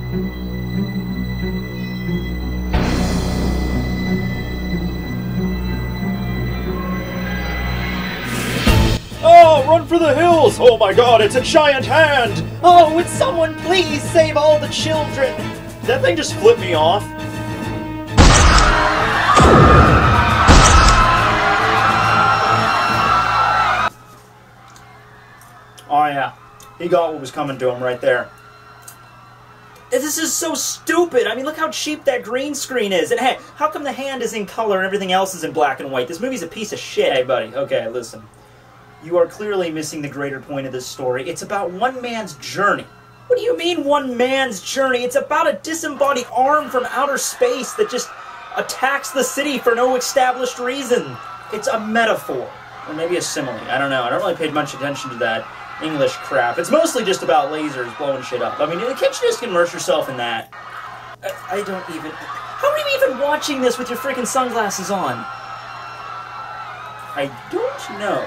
Oh, run for the hills! Oh my god, it's a giant hand! Oh, would someone please save all the children? Did that thing just flip me off? Oh yeah, he got what was coming to him right there. This is so stupid. I mean, look how cheap that green screen is. And hey, how come the hand is in color and everything else is in black and white? This movie's a piece of shit. Hey buddy, okay, listen. You are clearly missing the greater point of this story. It's about one man's journey. What do you mean, one man's journey? It's about a disembodied arm from outer space that just attacks the city for no established reason. It's a metaphor. Or maybe a simile. I don't know. I don't really pay much attention to that English crap. It's mostly just about lasers blowing shit up. I mean, can't you just immerse yourself in that? I don't even... How are you even watching this with your freaking sunglasses on? I don't know.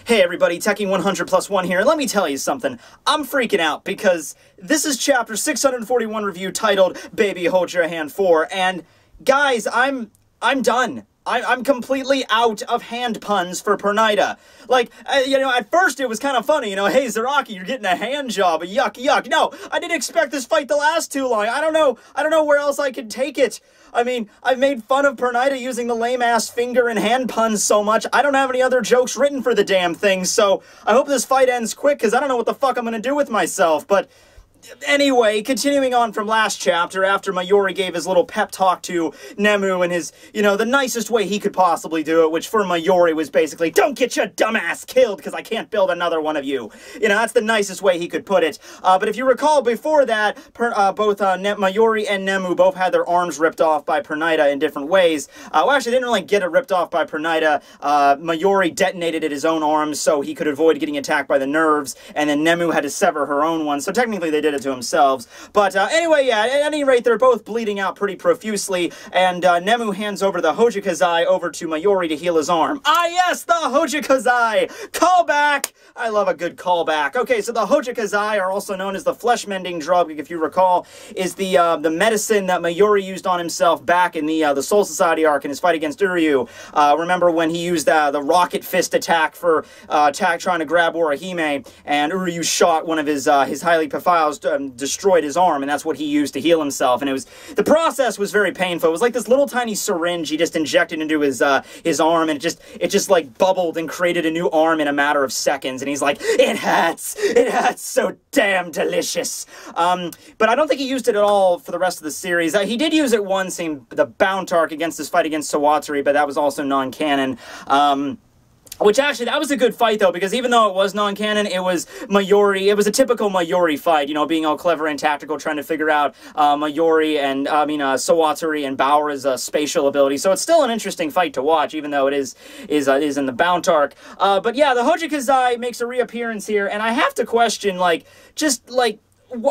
Hey everybody, Tekking100+1 here, and let me tell you something. I'm freaking out because this is chapter 641 review titled Baby Hold Your Hand 4, and guys, I'm done. I'm completely out of hand puns for Pernida. Like, you know, at first it was kind of funny, you know, hey Zaraki, you're getting a hand job, yuck, yuck. No, I didn't expect this fight to last too long. I don't know where else I could take it. I mean, I've made fun of Pernida using the lame-ass finger and hand puns so much, I don't have any other jokes written for the damn thing, so I hope this fight ends quick, because I don't know what the fuck I'm gonna do with myself, but... Anyway, continuing on from last chapter, after Mayuri gave his little pep talk to Nemu in his, you know, the nicest way he could possibly do it, which for Mayuri was basically, don't get your dumbass killed because I can't build another one of you. You know, that's the nicest way he could put it. But if you recall, before that, both Mayuri and Nemu both had their arms ripped off by Pernida in different ways. Well, actually, they didn't really get it ripped off by Pernida. Mayuri detonated at his own arms so he could avoid getting attacked by the nerves, and then Nemu had to sever her own one, so technically they did it to themselves. But anyway, yeah, at any rate, they're both bleeding out pretty profusely, and Nemu hands over the Hojikazai over to Mayuri to heal his arm. Ah yes, the Hojikazai! Callback! I love a good callback. Okay, so the Hojikazai are also known as the flesh-mending drug, if you recall, is the medicine that Mayuri used on himself back in the Soul Society arc in his fight against Uryu. Remember when he used the rocket fist attack for trying to grab Orihime, and Uryu shot one of his highly Paphiles, destroyed his arm, and that's what he used to heal himself. And the process was very painful. It was like this little tiny syringe he just injected into his arm, and it just like bubbled and created a new arm in a matter of seconds. And he's like, it hurts so damn delicious. But I don't think he used it at all for the rest of the series. He did use it once in the Bound arc against his fight against Sawatari, but that was also non-canon. Which actually, that was a good fight though, because even though it was non-canon, it was Mayuri, it was a typical Mayuri fight, you know, being all clever and tactical, trying to figure out Mayuri and, Sawatari and Baora's spatial ability. So it's still an interesting fight to watch, even though it is in the Bound arc. But yeah, the Hojikazai makes a reappearance here, and I have to question,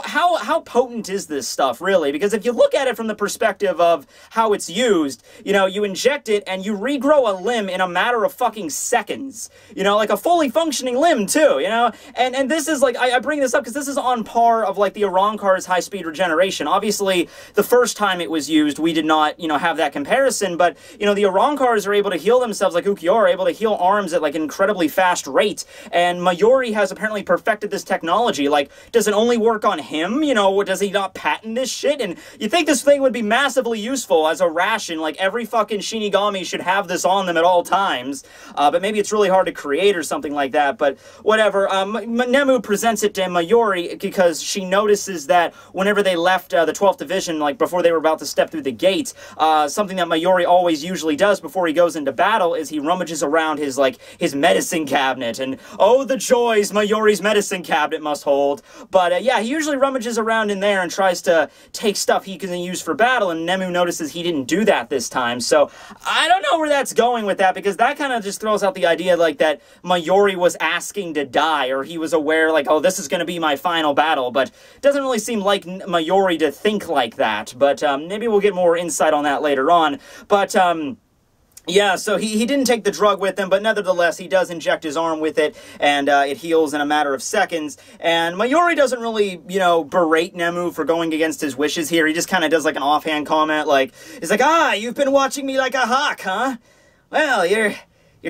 how potent is this stuff, really? Because if you look at it from the perspective of how it's used, you know, you inject it and you regrow a limb in a matter of fucking seconds. You know, like a fully functioning limb, too, you know? And this is, like, I bring this up because this is on par of, like, the Arrancar's high-speed regeneration. Obviously, the first time it was used, we did not, you know, have that comparison, but, you know, the Arrancars are able to heal themselves, like Ukiyo are able to heal arms at, like, an incredibly fast rate, and Mayuri has apparently perfected this technology. Like, does it only work on him? You know, does he not patent this shit? And you think this thing would be massively useful as a ration, like every fucking Shinigami should have this on them at all times, but maybe it's really hard to create or something like that, but whatever. Nemu presents it to Mayuri because she notices that whenever they left the 12th Division, like before they were about to step through the gates, something that Mayuri always usually does before he goes into battle is he rummages around his medicine cabinet, and oh, the joys Mayuri's medicine cabinet must hold. But yeah, he usually rummages around in there and tries to take stuff he can use for battle, and Nemu notices he didn't do that this time. So I don't know where that's going with that, because that kind of just throws out the idea like that Mayuri was asking to die, or he was aware like, oh, this is going to be my final battle, but it doesn't really seem like Mayuri to think like that. But maybe we'll get more insight on that later on. But yeah, so he didn't take the drug with him, but nevertheless, he does inject his arm with it, and it heals in a matter of seconds. And Mayuri doesn't really, you know, berate Nemu for going against his wishes here. He just kind of does like an offhand comment, like, he's like, ah, you've been watching me like a hawk, huh? Well, you're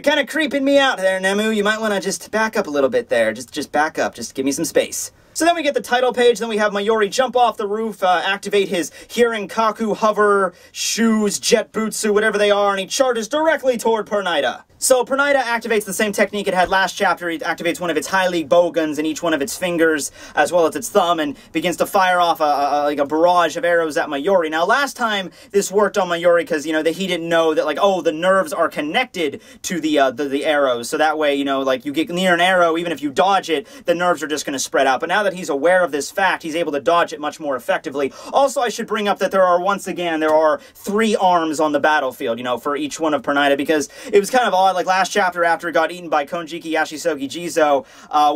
kind of creeping me out there, Nemu. You might want to just back up a little bit there. Just back up. Just give me some space. So then we get the title page, then we have Mayuri jump off the roof, activate his Hirinkaku hover shoes, jet butsu, whatever they are, and he charges directly toward Pernida. So Pernida activates the same technique it had last chapter. It activates one of its high league bow guns in each one of its fingers, as well as its thumb, and begins to fire off like a barrage of arrows at Mayuri. Now, last time this worked on Mayuri because, you know, that he didn't know that, like, oh, the nerves are connected to the arrows. So that way, you know, like, you get near an arrow, even if you dodge it, the nerves are just going to spread out. But now that he's aware of this fact, he's able to dodge it much more effectively. Also, I should bring up that there are 3 arms on the battlefield, you know, for each one of Pernida, because it was kind of odd. Like last chapter, after it got eaten by Konjiki Yashisogi Jizo,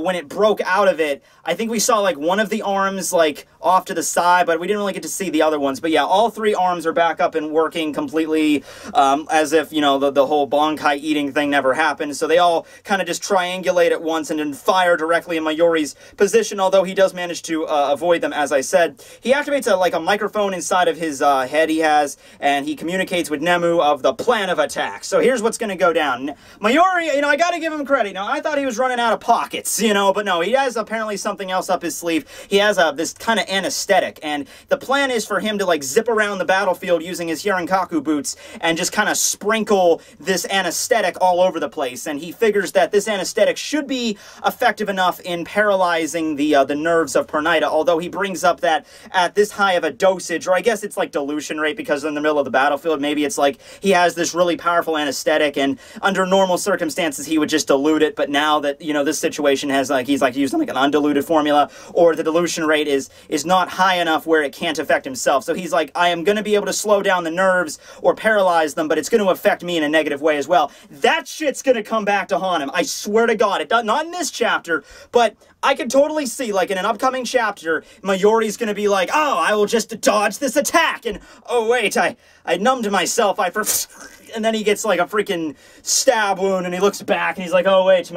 when it broke out of it, I think we saw like one of the arms like off to the side, but we didn't really get to see the other ones. But yeah, all 3 arms are back up and working completely, as if, you know, the whole Bankai eating thing never happened. So they all kind of just triangulate at once and then fire directly in Mayuri's position, although he does manage to avoid them, as I said. He activates a microphone inside of his head he has, and he communicates with Nemu of the plan of attack. So here's what's going to go down. Mayuri, you know, I gotta give him credit. Now, I thought he was running out of pockets, you know, but no, he has apparently something else up his sleeve. He has this kind of anesthetic, and the plan is for him to, like, zip around the battlefield using his Hirinkaku boots and just kind of sprinkle this anesthetic all over the place, and he figures that this anesthetic should be effective enough in paralyzing the nerves of Pernida, although he brings up that at this high of a dosage, or I guess it's like dilution rate, because in the middle of the battlefield, maybe it's like he has this really powerful anesthetic, and under normal circumstances he would just dilute it, but now that, you know, this situation has, like, he's like using like an undiluted formula, or the dilution rate is not high enough where it can't affect himself. So he's like, I am going to be able to slow down the nerves or paralyze them, but it's going to affect me in a negative way as well. That shit's going to come back to haunt him. I swear to God. It does, not in this chapter, but I can totally see, like, in an upcoming chapter, Mayuri's going to be like, oh, I will just dodge this attack, and oh wait, I numbed myself, and then he gets like a freaking stab wound, and he looks back, and he's like, oh wait,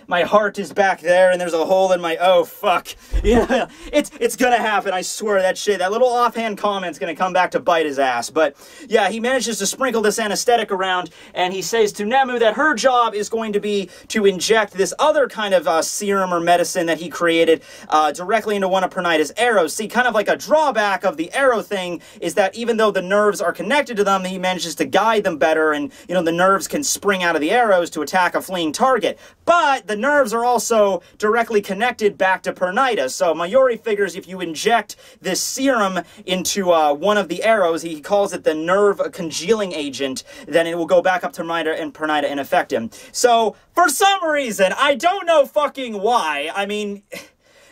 my heart is back there, and there's a hole in my, oh fuck. Yeah, it's gonna happen, I swear. That little offhand comment's gonna come back to bite his ass. But yeah, he manages to sprinkle this anesthetic around, and he says to Nemu that her job is going to be to inject this other kind of serum or medicine that he created directly into one of Pernida's arrows. See, kind of like a drawback of the arrow thing is that even though the nerves are connected to them, he manages to guide them better, and, you know, the nerves can spring out of the arrows to attack a fleeing target. But the nerves are also directly connected back to Pernida, so Mayuri figures if you inject this serum into one of the arrows, he calls it the nerve congealing agent, then it will go back up to Pernida and affect him. So, for some reason, I don't know fucking why, I mean,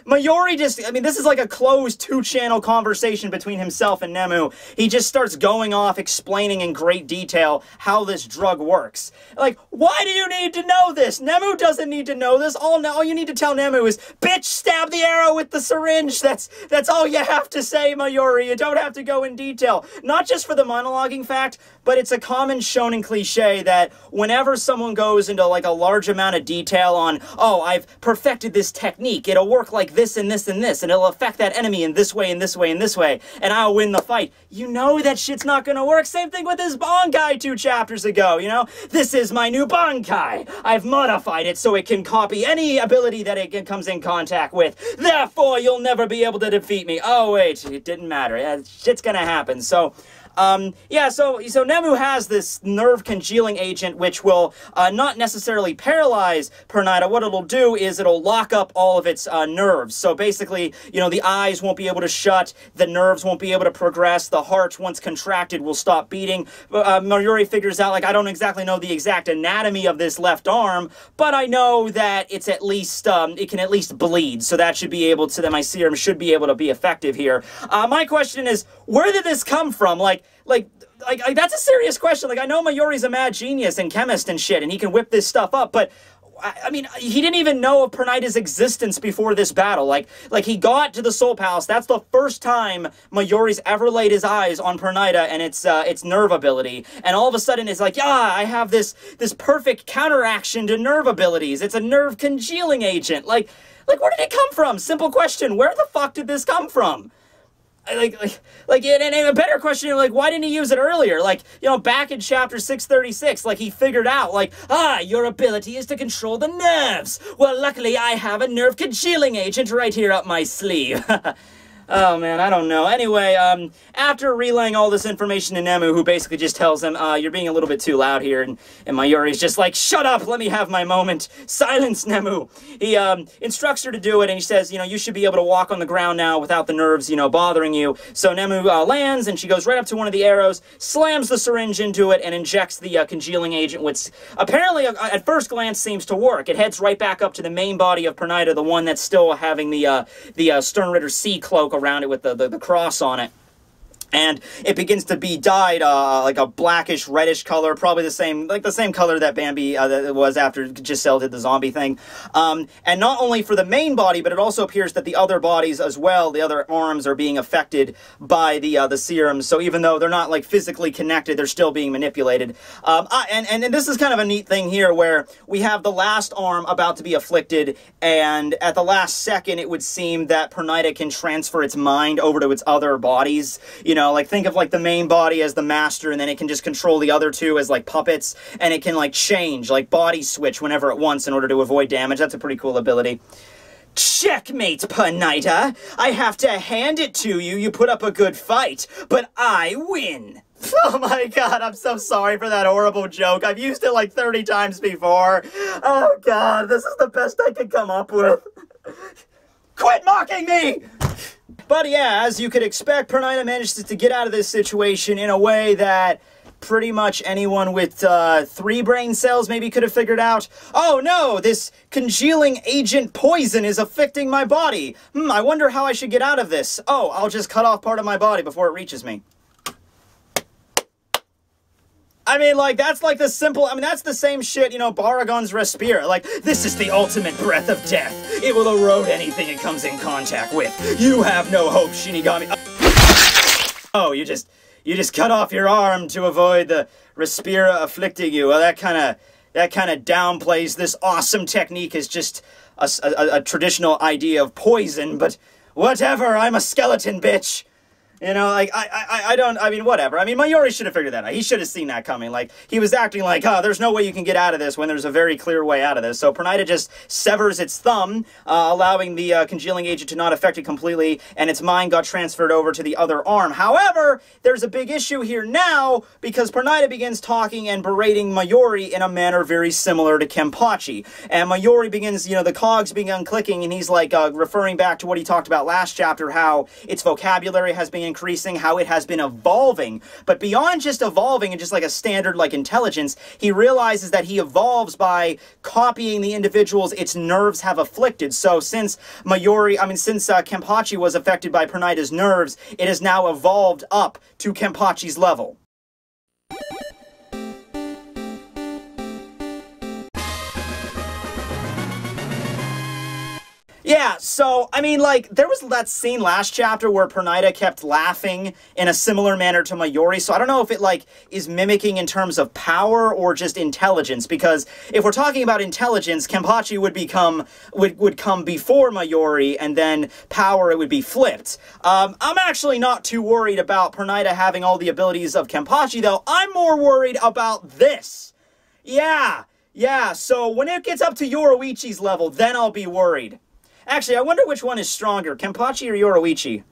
Mayuri just, I mean, this is like a closed 2-channel conversation between himself and Nemu. He just starts going off explaining in great detail how this drug works. Like, why do you need to know this? Nemu doesn't need to know this. All you need to tell Nemu is, bitch, stab the arrow with the syringe. That's all you have to say, Mayuri. You don't have to go in detail. Not just for the monologuing fact, but it's a common shonen cliche that whenever someone goes into like a large amount of detail on, oh, I've perfected this technique, it'll work like this and this and this, and it'll affect that enemy in this way and this way and this way, and I'll win the fight. You know that shit's not gonna work. Same thing with this Bankai 2 chapters ago, you know? This is my new Bankai. I've modified it so it can copy any ability that it comes in contact with. Therefore, you'll never be able to defeat me. Oh, wait, it didn't matter. Yeah, shit's gonna happen. So, yeah, so Nemu has this nerve congealing agent which will not necessarily paralyze Pernida. What it'll do is it'll lock up all of its nerves. So basically, you know, the eyes won't be able to shut, the nerves won't be able to progress, the heart, once contracted, will stop beating. Mayuri figures out, like, I don't exactly know the exact anatomy of this left arm, but I know that it's at least, it can at least bleed, so that should be able to, that my serum should be able to be effective here. My question is, where did this come from? Like, that's a serious question. Like, I know Mayuri's a mad genius and chemist and shit, and he can whip this stuff up, but, I mean, he didn't even know of Pernida's existence before this battle. Like he got to the Soul Palace. That's the first time Mayuri's ever laid his eyes on Pernida and its nerve ability. And all of a sudden, it's like, yeah, I have this perfect counteraction to nerve abilities. It's a nerve congealing agent. Like, where did it come from? Simple question. Where the fuck did this come from? And a better question, like, why didn't he use it earlier? Like, you know, back in chapter 636, like, he figured out, like, your ability is to control the nerves. Well, luckily, I have a nerve congealing agent right here up my sleeve. Oh, man, I don't know. Anyway, after relaying all this information to Nemu, who basically just tells him, you're being a little bit too loud here, and Mayuri's just like, shut up, let me have my moment. Silence, Nemu. He instructs her to do it, and he says, you know, you should be able to walk on the ground now without the nerves, you know, bothering you. So Nemu lands, and she goes right up to one of the arrows, slams the syringe into it, and injects the congealing agent, which apparently, at first glance, seems to work. It heads right back up to the main body of Pernida, the one that's still having the Sternritter C cloak around it with the cross on it. And it begins to be dyed like a blackish, reddish color, probably the same color that Bambi was after Giselle did the zombie thing. And not only for the main body, but it also appears that the other bodies as well, the other arms, are being affected by the serum. So even though they're not like physically connected, they're still being manipulated. And this is kind of a neat thing here, where we have the last arm about to be afflicted, and at the last second, it would seem that Pernida can transfer its mind over to its other bodies. You know, like, think of, like, the main body as the master, and then it can just control the other two as, like, puppets, and it can, like, change, like, body switch whenever it wants in order to avoid damage. That's a pretty cool ability. Checkmate, Pernida! I have to hand it to you. You put up a good fight, but I win! Oh my god, I'm so sorry for that horrible joke. I've used it, like, 30 times before. Oh god, this is the best I could come up with. Quit mocking me! But yeah, as you could expect, Pernida manages to get out of this situation in a way that pretty much anyone with 3 brain cells maybe could have figured out. Oh no, this congealing agent poison is affecting my body. I wonder how I should get out of this. Oh, I'll just cut off part of my body before it reaches me. I mean, like, that's like the simple, I mean, that's the same shit, you know, Baragon's Respira. Like, this is the ultimate breath of death. It will erode anything it comes in contact with. You have no hope, Shinigami. Oh, you just cut off your arm to avoid the Respira afflicting you. Well, that kind of downplays this awesome technique as just a traditional idea of poison, but whatever, I'm a skeleton, bitch. You know, like, I mean, whatever. I mean, Mayuri should have figured that out. He should have seen that coming. Like, he was acting like, there's no way you can get out of this when there's a very clear way out of this. So Pernida just severs its thumb, allowing the congealing agent to not affect it completely, and its mind got transferred over to the other arm. However, there's a big issue here now, because Pernida begins talking and berating Mayuri in a manner very similar to Kenpachi. And Mayuri begins, you know, the cogs begin clicking, and he's, like, referring back to what he talked about last chapter, how its vocabulary has been increasing, how it has been evolving. But beyond just evolving and just like a standard like intelligence, he realizes that he evolves by copying the individuals its nerves have afflicted. So since Kenpachi was affected by Pernida's nerves, it has now evolved up to Kenpachi's level. Yeah, so, I mean, like, there was that scene last chapter where Pernida kept laughing in a similar manner to Mayuri, so I don't know if it, like, is mimicking in terms of power or just intelligence, because if we're talking about intelligence, Kenpachi would come before Mayuri, and then power, it would be flipped. I'm actually not too worried about Pernida having all the abilities of Kenpachi, though. I'm more worried about this. Yeah, so when it gets up to Yoruichi's level, then I'll be worried. Actually, I wonder which one is stronger, Kenpachi or Yoruichi?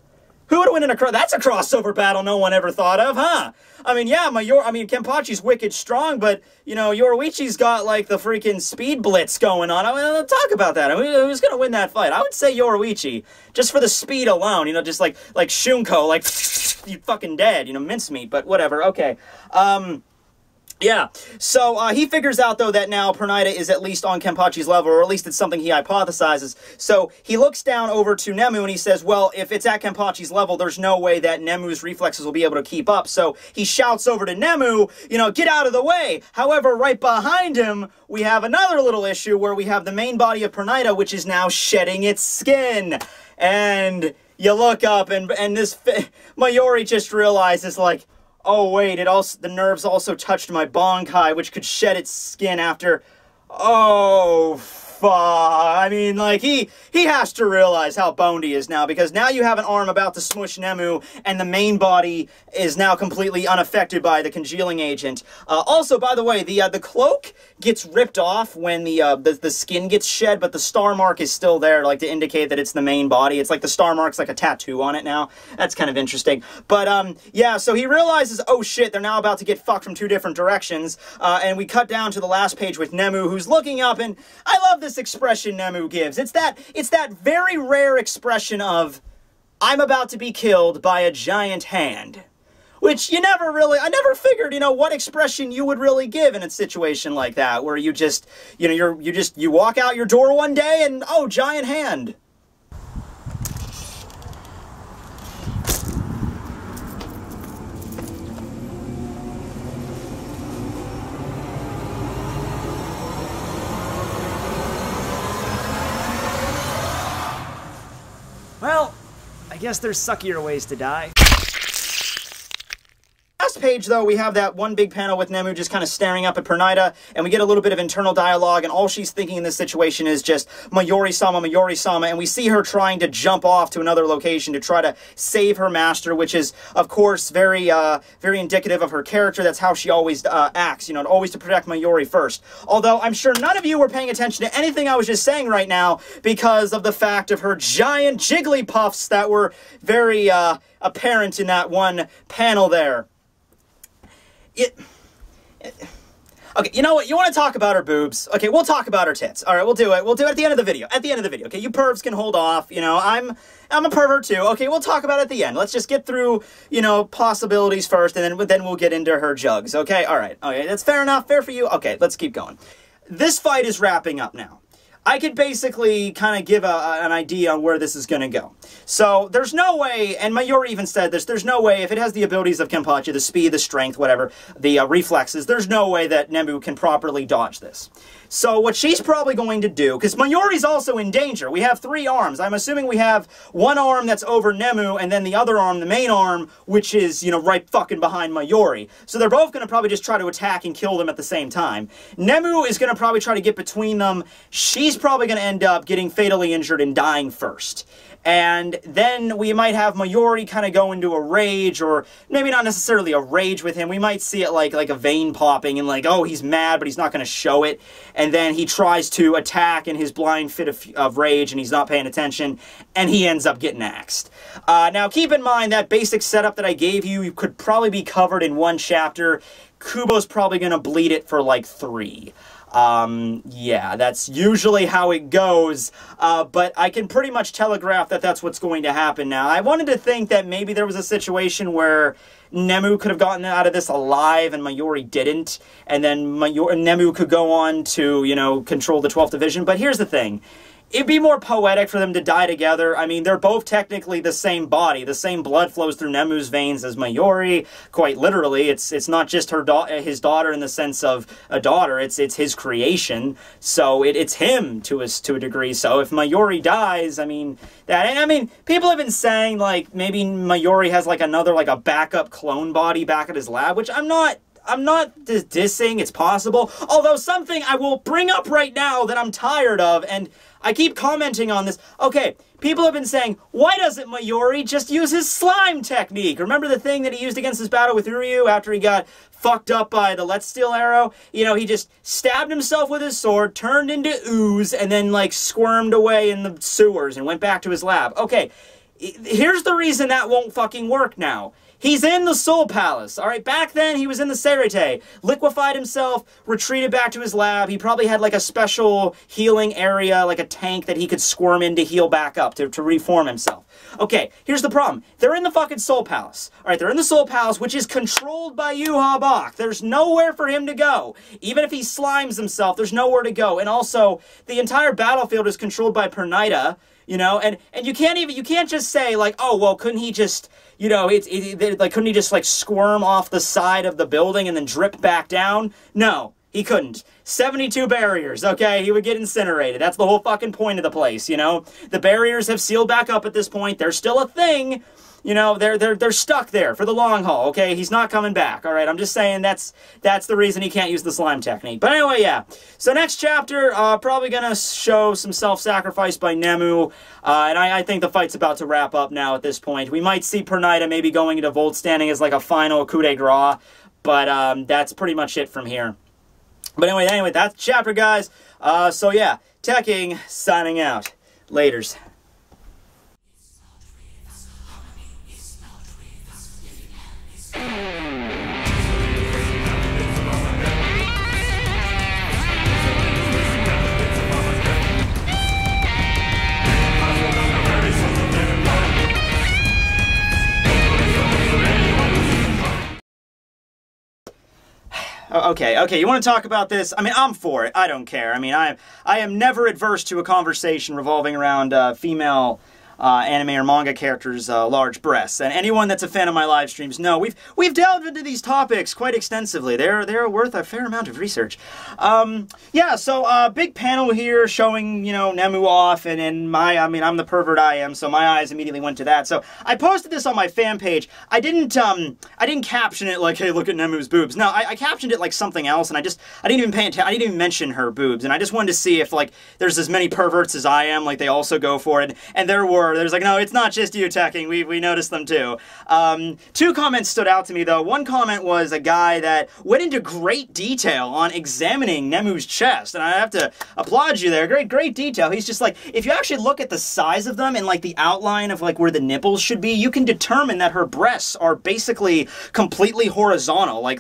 Who would win in a That's a crossover battle no one ever thought of, huh? I mean, yeah, Kenpachi's wicked strong, but, you know, Yoruichi's got, like, the freaking speed blitz going on. I mean, let's talk about that. I mean, who's gonna win that fight? I would say Yoruichi, just for the speed alone, you know, just like Shunko, like, you fucking dead, you know, mincemeat, but whatever, okay. Yeah, so he figures out, though, that now Pernida is at least on Kenpachi's level, or at least it's something he hypothesizes. So he looks down over to Nemu and he says, well, if it's at Kenpachi's level, there's no way that Nemu's reflexes will be able to keep up. So he shouts over to Nemu, you know, get out of the way. However, right behind him, we have another little issue where we have the main body of Pernida, which is now shedding its skin. And you look up and this Mayuri just realizes, like, oh wait, the nerves also touched my Bankai, which could shed its skin after... Oh, fuck. I mean, like, he has to realize how boned he is now, because now you have an arm about to smush Nemu, and the main body is now completely unaffected by the congealing agent. Also, by the way, the cloak gets ripped off when the skin gets shed, but the star mark is still there, like, to indicate that it's the main body. It's like the star mark's like a tattoo on it now. That's kind of interesting. But, yeah, so he realizes, oh shit, they're now about to get fucked from two different directions, and we cut down to the last page with Nemu, who's looking up, and I love this expression Nemu gives. It's that very rare expression of, I'm about to be killed by a giant hand. Which I never figured, you know, what expression you would really give in a situation like that, where you just, you know, you walk out your door one day and, oh, giant hand. Well, I guess there's suckier ways to die. Last page, though, we have that one big panel with Nemu just kind of staring up at Pernida, and we get a little bit of internal dialogue, and all she's thinking in this situation is just, Mayuri-sama, and we see her trying to jump off to another location to try to save her master, which is, of course, very indicative of her character. That's how she always acts, you know, always to protect Mayuri first. Although, I'm sure none of you were paying attention to anything I was just saying right now because of the fact of her giant Jigglypuffs that were very apparent in that one panel there. Okay, you know what? You want to talk about her boobs? Okay, we'll talk about her tits. All right, we'll do it. We'll do it at the end of the video. At the end of the video, okay? You pervs can hold off. You know, I'm a pervert too. Okay, we'll talk about it at the end. Let's just get through, you know, possibilities first, and then we'll get into her jugs. Okay, all right. Okay, that's fair enough. Fair for you. Okay, let's keep going. This fight is wrapping up now. I could basically kind of give an idea on where this is going to go. So, there's no way, and Mayuri even said this, there's no way, if it has the abilities of Kenpachi, the speed, the strength, whatever, the reflexes, there's no way that Nemu can properly dodge this. So, what she's probably going to do, because Mayuri's also in danger, we have 3 arms. I'm assuming we have one arm that's over Nemu, and then the other arm, the main arm, which is, you know, right fucking behind Mayuri. So, they're both going to probably just try to attack and kill them at the same time. Nemu is going to probably try to get between them. She's probably going to end up getting fatally injured and dying first. And then we might have Mayuri kind of go into a rage, or maybe not necessarily a rage with him. We might see it like a vein popping and like, oh, he's mad, but he's not going to show it. And then he tries to attack in his blind fit of rage, and he's not paying attention, and he ends up getting axed. Now, keep in mind that basic setup that I gave you could probably be covered in 1 chapter. Kubo's probably going to bleed it for like 3. Yeah, that's usually how it goes, but I can pretty much telegraph that that's what's going to happen now. I wanted to think that maybe there was a situation where Nemu could have gotten out of this alive and Mayuri didn't, and then Nemu could go on to, you know, control the 12th Division, but here's the thing. it'd be more poetic for them to die together. I mean, they're both technically the same body. The same blood flows through Nemu's veins as Mayuri, quite literally. It's not just his daughter in the sense of a daughter. It's his creation. So it's him to a degree. So if Mayuri dies, I mean, people have been saying, like, maybe Mayuri has, like, another, like, a backup clone body back at his lab, which I'm not dissing. It's possible. Although something I will bring up right now that I'm tired of, and I keep commenting on this. Okay, people have been saying, why doesn't Mayuri just use his slime technique? Remember the thing that he used against his battle with Uryu after he got fucked up by the Let's Steal arrow? You know, he just stabbed himself with his sword, turned into ooze, and then, like, squirmed away in the sewers and went back to his lab. Okay, here's the reason that won't fucking work now. He's in the Soul Palace, alright? Back then, he was in the Serite, liquefied himself, retreated back to his lab. He probably had, like, a special healing area, like a tank that he could squirm in to heal back up, to reform himself. Okay, here's the problem. They're in the fucking Soul Palace. Alright, they're in the Soul Palace, which is controlled by Yuha Bach. There's nowhere for him to go. Even if he slimes himself, there's nowhere to go. And also, the entire battlefield is controlled by Pernita, you know, and you can't just say, like, oh, well, couldn't he just, you know, couldn't he just, like, squirm off the side of the building and then drip back down? No, he couldn't. 72 barriers, okay? He would get incinerated. That's the whole fucking point of the place, you know? The barriers have sealed back up at this point. They're still a thing. You know, they're stuck there for the long haul, okay? He's not coming back, all right? I'm just saying that's the reason he can't use the slime technique. But anyway, yeah. So next chapter, probably gonna show some self-sacrifice by Nemu, and I think the fight's about to wrap up now at this point. We might see Pernita maybe going into Volt standing as like a final coup de grace, but that's pretty much it from here. But anyway, that's the chapter, guys. So yeah, Tekking signing out. Laters. Okay, you want to talk about this? I mean, I'm for it. I don't care. I mean, I am never adverse to a conversation revolving around female anime or manga characters' large breasts. And anyone that's a fan of my live streams know we've delved into these topics quite extensively. They're worth a fair amount of research. Yeah, so big panel here showing, you know, Nemu off, and I'm the pervert I am, so my eyes immediately went to that. So I posted this on my fan page. I didn't caption it like, hey, look at Nemu's boobs. No, I captioned it like something else, and I didn't even pay attention. I didn't even mention her boobs, and I just wanted to see if, like, there's as many perverts as I am, like they also go for it. And there's like, no, it's not just you, Tekking. We noticed them too. Two comments stood out to me, though. One comment was a guy that went into great detail on examining Nemu's chest, and I have to applaud you there. Great detail. He's just like, if you actually look at the size of them and like the outline of like where the nipples should be, you can determine that her breasts are basically completely horizontal, like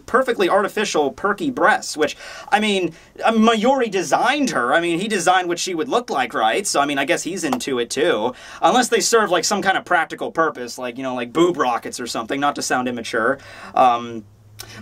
perfectly artificial, perky breasts. Which, I mean, Mayuri designed her. I mean, he designed what she would look like, right? So I mean, I guess he's into it too, unless they serve like some kind of practical purpose, like, you know, like boob rockets or something, not to sound immature.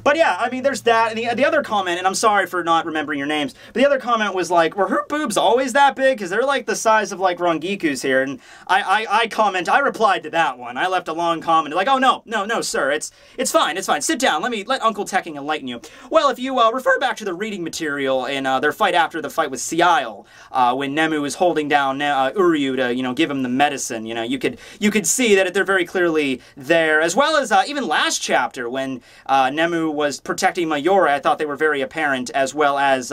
But yeah, I mean, there's that. And the other comment, and I'm sorry for not remembering your names, but the other comment was like, were her boobs always that big? Because they're like the size of like Rongiku's here. And I replied to that one. I left a long comment like, oh no, sir, it's fine. Sit down. Let Uncle Tekking enlighten you. Well, if you refer back to the reading material in their fight after the fight with Ciel, when Nemu is holding down Uryu to, you know, give him the medicine, you know, you could see that they're very clearly there, as well as even last chapter when Nemu was protecting Mayuri. I thought they were very apparent, as well as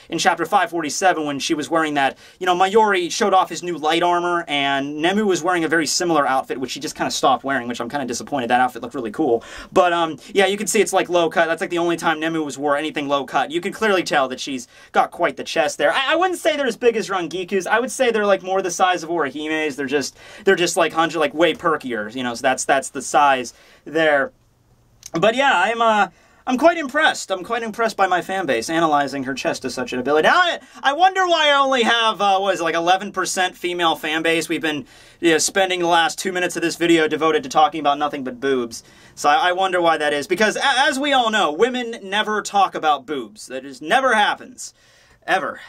in chapter 547 when she was wearing that, you know, Mayuri showed off his new light armor, and Nemu was wearing a very similar outfit, which she just kind of stopped wearing, which I'm kind of disappointed. That outfit looked really cool. But yeah, you can see it's like low cut. That's like the only time Nemu wore anything low cut. You can clearly tell that she's got quite the chest there. I wouldn't say they're as big as Rongiku's. I would say they're like more the size of Orihime's. They're just like way perkier, you know, so that's the size there. But yeah, I'm quite impressed. I'm quite impressed by my fan base analyzing her chest to such an ability. Now, I wonder why I only have, what is it, like 11% female fan base. We've been, you know, spending the last 2 minutes of this video devoted to talking about nothing but boobs. So I wonder why that is. Because, as we all know, women never talk about boobs. That just never happens. Ever.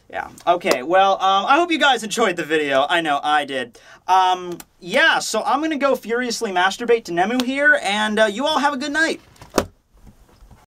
Yeah. Okay, well, I hope you guys enjoyed the video. I know I did. Yeah, so I'm gonna go furiously masturbate to Nemu here, and you all have a good night.